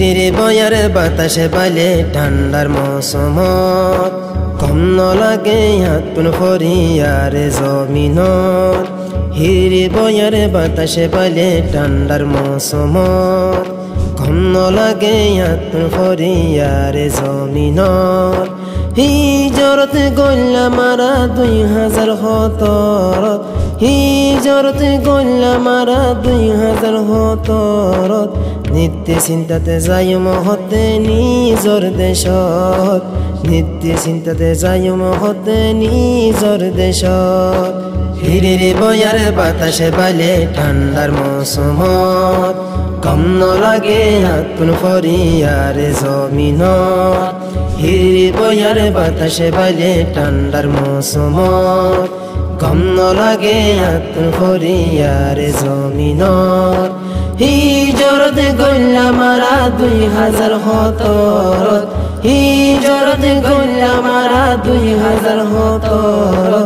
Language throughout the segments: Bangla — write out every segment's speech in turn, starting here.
হিরিরি বয়ার বাতাসে বাইলে ঠান্ডার মৌসুমত কম নলাগে হাতুন ফরিয়ারে জমিনত হিরিরি বয়ার বাতাসে বাইলে ঠান্ডার মৌসুমত কম নলাগে হাতুন ফরিয়ারে জমিনত হিজরত গল্লা মারা 2017 হিজরত গল্লা মারা 2017 নিত্য চিন্তাতে যাই মহতে নিজর দেশত নিত্য চিন্তাতে যাই মহতে নিজর দেশত হিরিরি বয়ার বাতাসে বাইলে ঠান্ডার মৌসুমত কম নলাগে হাতুন ফরিয়ারে জমিনত হিরিরি বয়ার বাতাসে বাইলে ঠান্ডার মৌসুমত কম নলাগে হাতুন ফরিয়ারে জমিনত হিজরত গল্লা মারা 2017 হিজরত গল্লা মারা 2017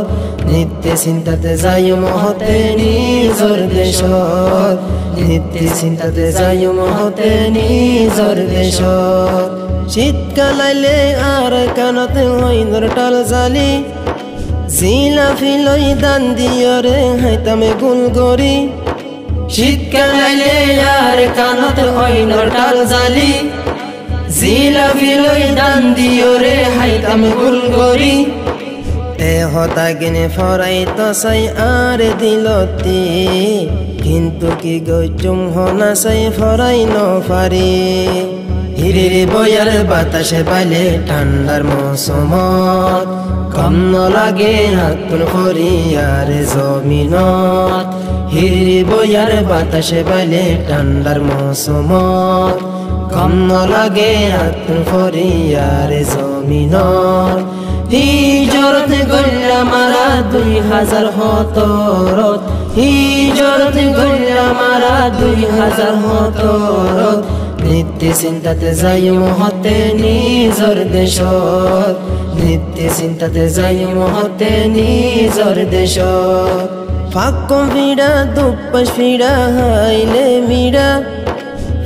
নিত্য চিন্তাতে যাই মহতে নিজর দেশত নিত্য চিন্তাতে যাই মহতে নিজর দেশত শীতকাল আইলে আর কানতে হইনর টাল জালি জিলাফি লই দান দিয়রে হাইতামে গুলগরি শীতকাল আইলে আর কানত হইনর টাল জালি জিলাফি লই দান দিয়রে হাইতামে গুলগরি এ হতা গিনে ফরাই তো সাই আর দিলতি কিন্তু কি গজুম হনা সাই ফরাই ন পারি হিরিরি বয়ার বাতাসে বাইলে ঠান্ডার মৌসুমত কম নলাগে হাতুন ফরিয়ারে জমিনত হিরিরি বয়ার বাতাসে বাইলে ঠান্ডার মৌসুমত কম নলাগে হাতুন ফরিয়ারে জমিনত হিজরত গল্লা মারা 2017 হিজরত গল্লা মারা 2017 নিত্য চিন্তাতে যাই মহতে নিজর দেশত নিত্য চিন্তাতে যাই মহতে নিজর দেশত ফাক্কম ফিরা দুপ্পাস ফিরা হাইলে মিরা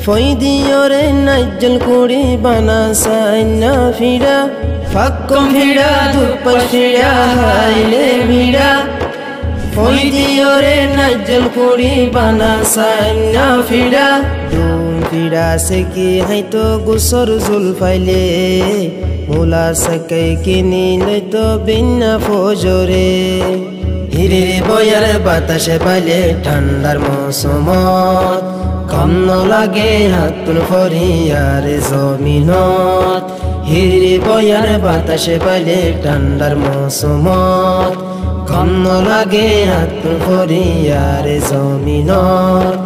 ফই দিয়রে নাইজল কুড়ি বানা সাইনা ফিরা ফাক্কম ফিরা দুপ্পাস ফিরা হাইলে মিরা ফই দিয়রে নাইজল কুড়ি বানা সাইনা ফিরা ফিরা সে কি হাইতো গুসর জুল ফাইলে মুলা সকাই কিনিলে তো বিনা ফজরে হিরিরি বয়ার বাতাসে বাইলে ঠান্ডার মৌসুমত কম নলাগে হাতুন ফরিয়ারে জমিনত হিরিরি বয়ার বাতাসে বাইলে ঠান্ডার মৌসুমত কম নলাগে হাতুন ফরিয়ারে জমিনত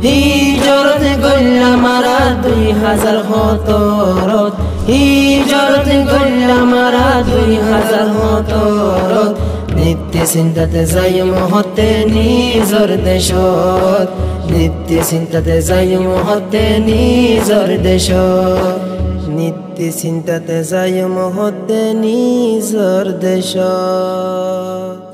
হিজরত গল্লা মারা 2017 হিজরত গল্লা মারা 2017 নিত্য চিন্তাতে যাই মহতে নিজর দেশত নিত্য চিন্তাতে যাই মহতে নিজর দেশত নিত্য চিন্তাতে যাই মহতে নিজর দেশত।